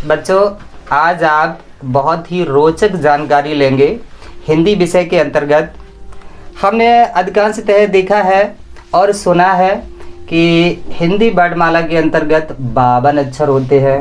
बच्चों, आज आप बहुत ही रोचक जानकारी लेंगे हिंदी विषय के अंतर्गत। हमने अधिकांशतः देखा है और सुना है कि हिंदी वर्णमाला के अंतर्गत 52 अक्षर होते हैं।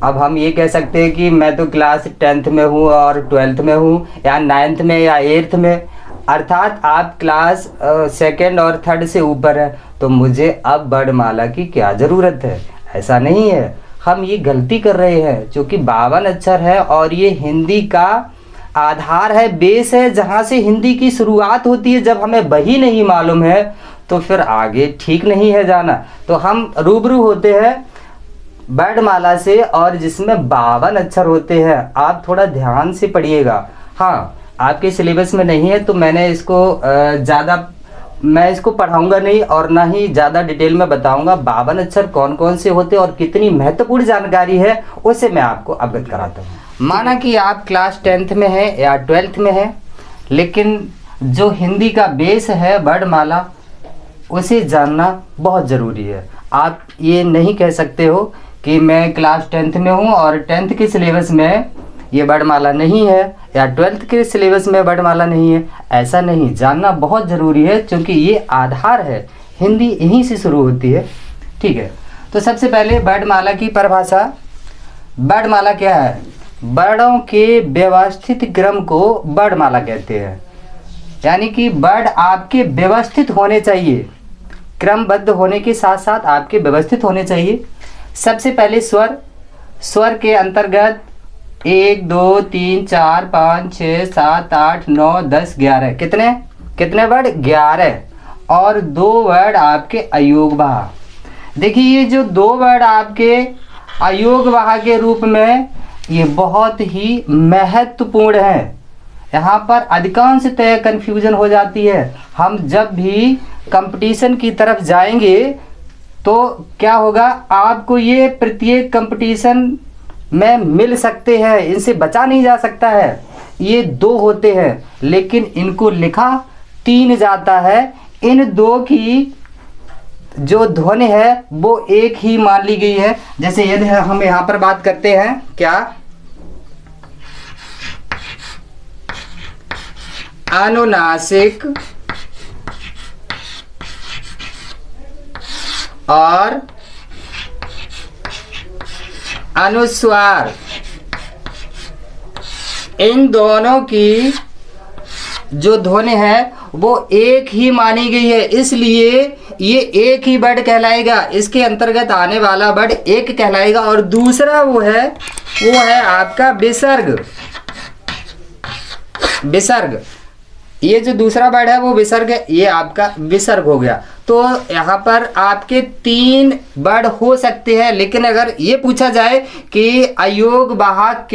अब हम ये कह सकते हैं कि मैं तो क्लास 10th में हूँ और 12th में हूँ या 9th में या 8th में, अर्थात आप क्लास 2nd और 3rd से ऊपर है, तो मुझे अब वर्णमाला की क्या ज़रूरत है। ऐसा नहीं है, हम ये गलती कर रहे हैं। क्योंकि 52 अक्षर है और ये हिंदी का आधार है, बेस है, जहाँ से हिंदी की शुरुआत होती है। जब हमें वही नहीं मालूम है तो फिर आगे ठीक नहीं है जाना। तो हम रूबरू होते हैं वर्णमाला से, और जिसमें 52 अक्षर होते हैं। आप थोड़ा ध्यान से पढ़िएगा। हाँ, आपके सिलेबस में नहीं है तो मैंने इसको मैं इसको पढ़ाऊंगा नहीं और ना ही ज़्यादा डिटेल में बताऊंगा। 52 अक्षर कौन कौन से होते हैं और कितनी महत्वपूर्ण जानकारी है उसे मैं आपको अवगत कराता हूँ। माना कि आप क्लास 10th में है या 12th में है, लेकिन जो हिंदी का बेस है वर्णमाला, उसे जानना बहुत ज़रूरी है। आप ये नहीं कह सकते हो कि मैं क्लास 10th में हूँ और 10th के सिलेबस में ये वर्णमाला नहीं है या 12th के सिलेबस में वर्णमाला नहीं है। ऐसा नहीं, जानना बहुत ज़रूरी है, क्योंकि ये आधार है। हिंदी यहीं से शुरू होती है। ठीक है, तो सबसे पहले वर्णमाला की परिभाषा। वर्णमाला क्या है? वर्णों के व्यवस्थित क्रम को वर्णमाला कहते हैं। यानी कि वर्ण आपके व्यवस्थित होने चाहिए, क्रमबद्ध होने के साथ साथ आपके व्यवस्थित होने चाहिए। सबसे पहले स्वर के अंतर्गत 1 2 3 4 5 6 7 8 9 10 11 कितने वर्ड? 11। और 2 वर्ड आपके अयोगवाह। देखिए, ये जो 2 वर्ड आपके अयोगवाह के रूप में, ये बहुत ही महत्वपूर्ण है। यहाँ पर अधिकांशतः कन्फ्यूजन हो जाती है। हम जब भी कंपटीशन की तरफ जाएंगे तो क्या होगा, आपको ये प्रत्येक कंपटीशन में मिल सकते हैं, इनसे बचा नहीं जा सकता है। ये 2 होते हैं, लेकिन इनको लिखा 3 जाता है। इन 2 की जो ध्वनि है वो एक ही मान ली गई है। जैसे यदि हम यहाँ पर बात करते हैं, क्या अनुनासिक और अनुस्वार, इन दोनों की जो ध्वनि है वो एक ही मानी गई है, इसलिए ये एक ही वर्ड कहलाएगा। इसके अंतर्गत आने वाला वर्ड एक कहलाएगा। और दूसरा वो है आपका विसर्ग। ये जो दूसरा वर्ड है वो विसर्ग, ये आपका विसर्ग हो गया। तो यहाँ पर आपके 3 वर्ड हो सकते हैं, लेकिन अगर ये पूछा जाए कि अयोगवाहक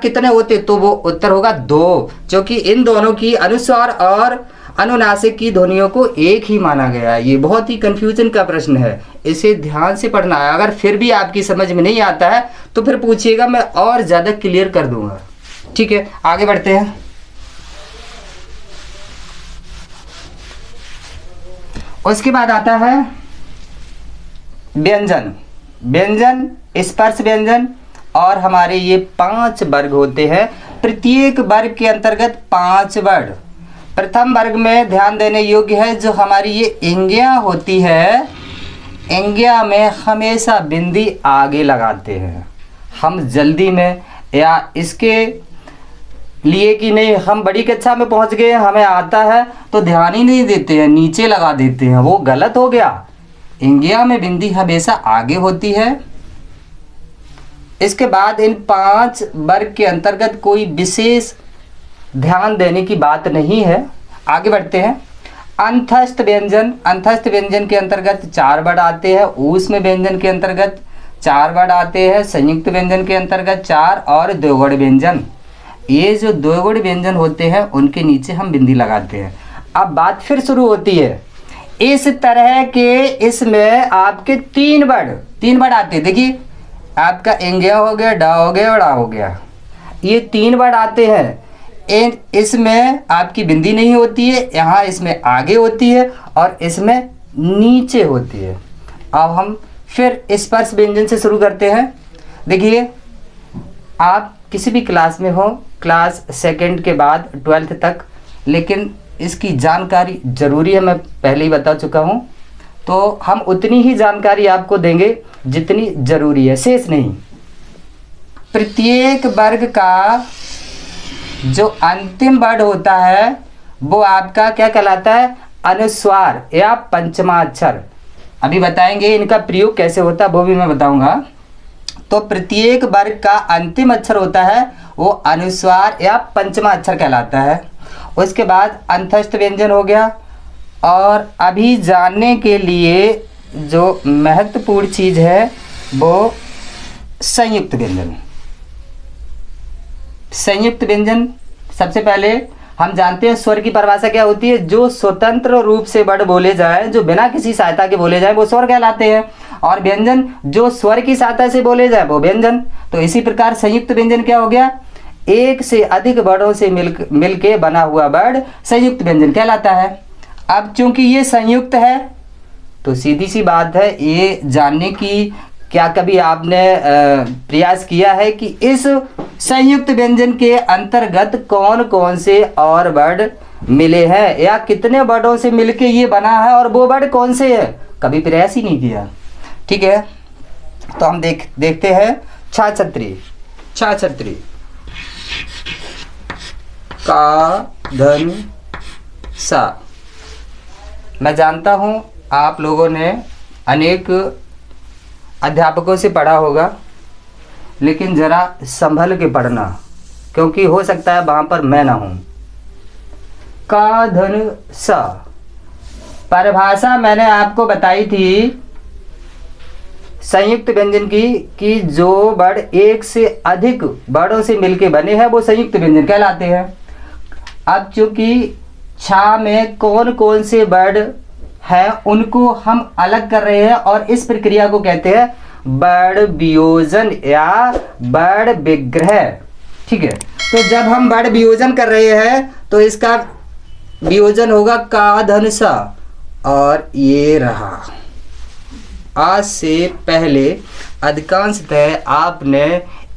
कितने होते, तो वो उत्तर होगा 2, क्योंकि इन दोनों की अनुस्वार और अनुनासिक की ध्वनियों को एक ही माना गया है। ये बहुत ही कंफ्यूजन का प्रश्न है, इसे ध्यान से पढ़ना है। अगर फिर भी आपकी समझ में नहीं आता है तो फिर पूछिएगा, मैं और ज़्यादा क्लियर कर दूंगा। ठीक है, आगे बढ़ते हैं। उसके बाद आता है व्यंजन, स्पर्श व्यंजन, और हमारे ये 5 वर्ग होते हैं। प्रत्येक वर्ग के अंतर्गत 5 वर्ड। प्रथम वर्ग में ध्यान देने योग्य है, जो हमारी ये इंगियां होती है, इंगिया में हमेशा बिंदी आगे लगाते हैं। हम जल्दी में या इसके लिए कि नहीं, हम बड़ी कक्षा में पहुंच गए, हमें आता है, तो ध्यान ही नहीं देते हैं, नीचे लगा देते हैं। वो गलत हो गया। इंगिया में बिंदी हमेशा आगे होती है। इसके बाद इन 5 वर्ग के अंतर्गत कोई विशेष ध्यान देने की बात नहीं है। आगे बढ़ते हैं। अंतस्थ व्यंजन के अंतर्गत 4 वर्ड आते हैं। ऊष्म व्यंजन के अंतर्गत 4 वर्ड आते हैं। संयुक्त व्यंजन के अंतर्गत 4 और द्विगुण व्यंजन। ये जो द्विगुण व्यंजन होते हैं उनके नीचे हम बिंदी लगाते हैं। अब बात फिर शुरू होती है। इस तरह के इसमें आपके 3 वर्ड आते हैं। देखिए, आपका इंगिया हो गया, डा हो गया और आ हो गया, ये 3 वर्ड आते हैं। इसमें आपकी बिंदी नहीं होती है, यहाँ इसमें आगे होती है और इसमें नीचे होती है। अब हम फिर स्पर्श व्यंजन से शुरू करते हैं। देखिए, आप किसी भी क्लास में हो, क्लास सेकंड के बाद 12th तक, लेकिन इसकी जानकारी ज़रूरी है, मैं पहले ही बता चुका हूँ। तो हम उतनी ही जानकारी आपको देंगे जितनी ज़रूरी है, शेष नहीं। प्रत्येक वर्ग का जो अंतिम वर्ड होता है वो आपका क्या कहलाता है? अनुस्वार या पंचमाक्षर। अभी बताएंगे इनका प्रयोग कैसे होता है, वो भी मैं बताऊंगा। तो प्रत्येक वर्ग का अंतिम अक्षर होता है वो अनुस्वार या पंचमाक्षर कहलाता है। उसके बाद अंतस्थ व्यंजन हो गया। और अभी जानने के लिए जो महत्वपूर्ण चीज़ है वो संयुक्त व्यंजन। संयुक्त व्यंजन सबसे पहले हम जानते हैं स्वर की परिभाषा क्या होती है? जो स्वतंत्र रूप से वर्ड बोले जाए, जो बिना किसी सहायता के बोले जाए, वो स्वर कहलाते हैं। और व्यंजन जो स्वर की सहायता से बोले जाए वो व्यंजन। तो इसी प्रकार संयुक्त व्यंजन क्या हो गया? एक से अधिक वर्डों से मिलके बना हुआ वर्ड संयुक्त व्यंजन कहलाता है। अब चूंकि ये संयुक्त है तो सीधी सी बात है, ये जानने की क्या कभी आपने प्रयास किया है कि इस संयुक्त व्यंजन के अंतर्गत कौन कौन से और वर्ड मिले हैं, या कितने वर्डों से मिलके ये बना है और वो वर्ड कौन से है? कभी प्रयास ही नहीं किया। ठीक है, तो हम देखते हैं। छाछत्री, छाछत्री, का धन सा। मैं जानता हूँ आप लोगों ने अनेक अध्यापकों से पढ़ा होगा, लेकिन ज़रा संभल के पढ़ना, क्योंकि हो सकता है वहाँ पर मैं ना हूँ। का धन सा परिभाषा मैंने आपको बताई थी संयुक्त व्यंजन की, कि जो वर्ड एक से अधिक वर्डों से मिलके बने हैं वो संयुक्त व्यंजन कहलाते हैं। अब चूंकि छा में कौन कौन से वर्ड हैं उनको हम अलग कर रहे हैं, और इस प्रक्रिया को कहते हैं वर्ड वियोजन या वर्ड विग्रह। ठीक है, तो जब हम वर्ड वियोजन कर रहे हैं तो इसका वियोजन होगा का धन सा, और ये रहा। आज से पहले अधिकांशतः आपने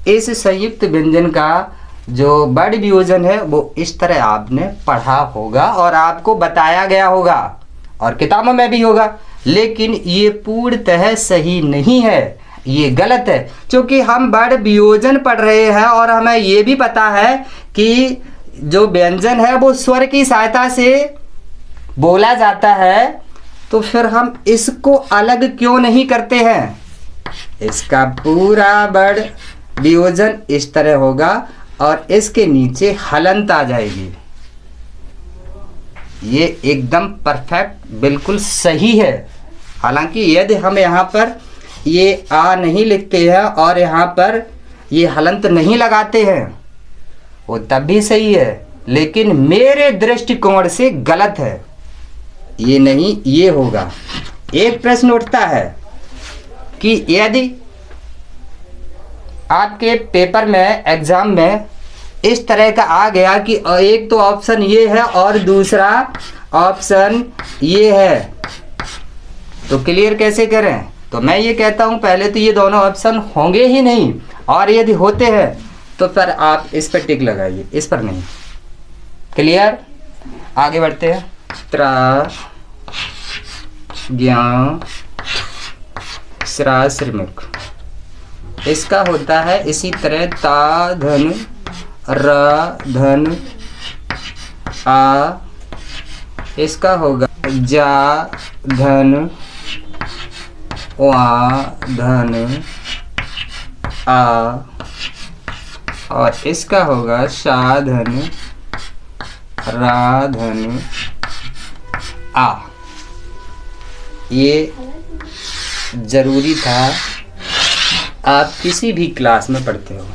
इस संयुक्त व्यंजन का जो वर्ड वियोजन है वो इस तरह आपने पढ़ा होगा और आपको बताया गया होगा, और किताबों में भी होगा। लेकिन ये पूर्णतः सही नहीं है, ये गलत है, क्योंकि हम वर्ड वियोजन पढ़ रहे हैं और हमें ये भी पता है कि जो व्यंजन है वो स्वर की सहायता से बोला जाता है। तो फिर हम इसको अलग क्यों नहीं करते हैं? इसका पूरा वर्ड वियोजन इस तरह होगा और इसके नीचे हलंत आ जाएगी। ये एकदम परफेक्ट बिल्कुल सही है। हालांकि यदि हम यहाँ पर ये आ नहीं लिखते हैं और यहाँ पर ये हलंत नहीं लगाते हैं वो तब भी सही है, लेकिन मेरे दृष्टिकोण से गलत है। ये नहीं, ये होगा। एक प्रश्न उठता है कि यदि आपके पेपर में, एग्जाम में इस तरह का आ गया कि एक तो ऑप्शन ये है और दूसरा ऑप्शन ये है, तो क्लियर कैसे करें? तो मैं ये कहता हूँ पहले तो ये दोनों ऑप्शन होंगे ही नहीं, और यदि होते हैं तो फिर आप इस पर टिक लगाइए, इस पर नहीं। क्लियर? आगे बढ़ते हैं। त्रा ज्ञा श्रा श्रमिक, इसका होता है इसी तरह ता धन र धन आ, इसका होगा जा धन वा धन आ, और इसका होगा शा धन रा धन आ। ये ज़रूरी था, आप किसी भी क्लास में पढ़ते हो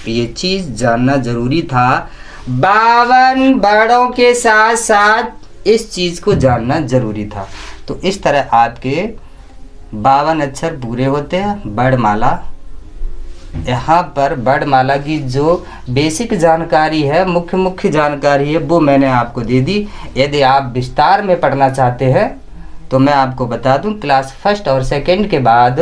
ये चीज़ जानना ज़रूरी था। 52 वर्डों के साथ साथ इस चीज़ को जानना ज़रूरी था। तो इस तरह आपके 52 अक्षर पूरे होते हैं वर्णमाला। यहाँ पर वर्णमाला की जो बेसिक जानकारी है, मुख्य जानकारी है, वो मैंने आपको दे दी। यदि आप विस्तार में पढ़ना चाहते हैं तो मैं आपको बता दूं क्लास फर्स्ट और सेकंड के बाद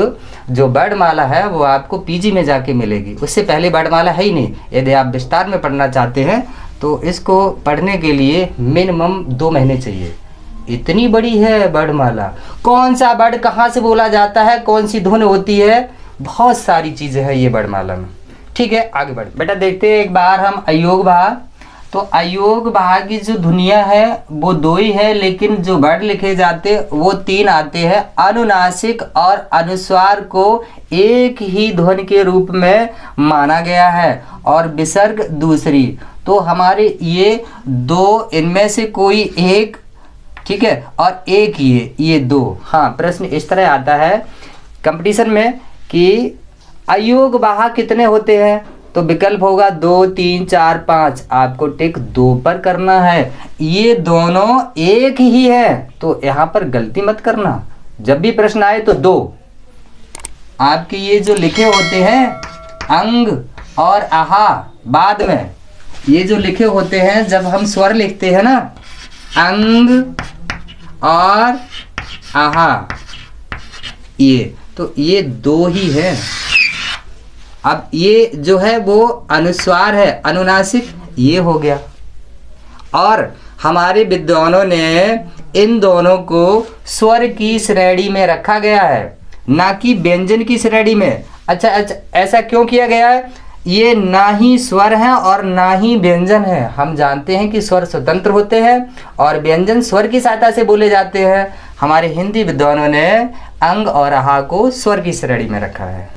जो वर्णमाला है वो आपको पीजी में जाके मिलेगी, उससे पहले वर्णमाला है ही नहीं। यदि आप विस्तार में पढ़ना चाहते हैं तो इसको पढ़ने के लिए मिनिमम 2 महीने चाहिए, इतनी बड़ी है वर्णमाला। कौन सा वर्ड कहाँ से बोला जाता है, कौन सी धुन होती है, बहुत सारी चीज़ें हैं ये वर्णमाला में। ठीक है, आगे बढ़ बेटा, देखते हैं एक बार हम अयोग भाग। तो अयोग भाग की जो ध्वनियाँ है वो 2 ही है, लेकिन जो वर्ड लिखे जाते वो 3 आते हैं। अनुनासिक और अनुस्वार को एक ही ध्वनि के रूप में माना गया है और विसर्ग दूसरी। तो हमारे ये 2 इनमें से कोई एक, ठीक है, और एक ये 2। हाँ, प्रश्न इस तरह आता है कंपटीशन में कि अयोग वाह कितने होते हैं, तो विकल्प होगा 2, 3, 4, 5। आपको टिक 2 पर करना है। ये दोनों एक ही है तो यहाँ पर गलती मत करना, जब भी प्रश्न आए तो 2। आपके ये जो लिखे होते हैं अंग और आहा, बाद में ये जो लिखे होते हैं जब हम स्वर लिखते हैं ना, अंग और आहा, ये तो ये 2 ही है। अब ये जो है वो अनुस्वार है, अनुनासिक ये हो गया। और हमारे विद्वानों ने इन दोनों को स्वर की श्रेणी में रखा गया है, ना कि व्यंजन की श्रेणी में। अच्छा, ऐसा क्यों किया गया है? ये ना ही स्वर है और ना ही व्यंजन है। हम जानते हैं कि स्वर स्वतंत्र होते हैं और व्यंजन स्वर की सहायता से बोले जाते हैं। हमारे हिंदी विद्वानों ने अंग और आहा को स्वर की श्रेणी में रखा है।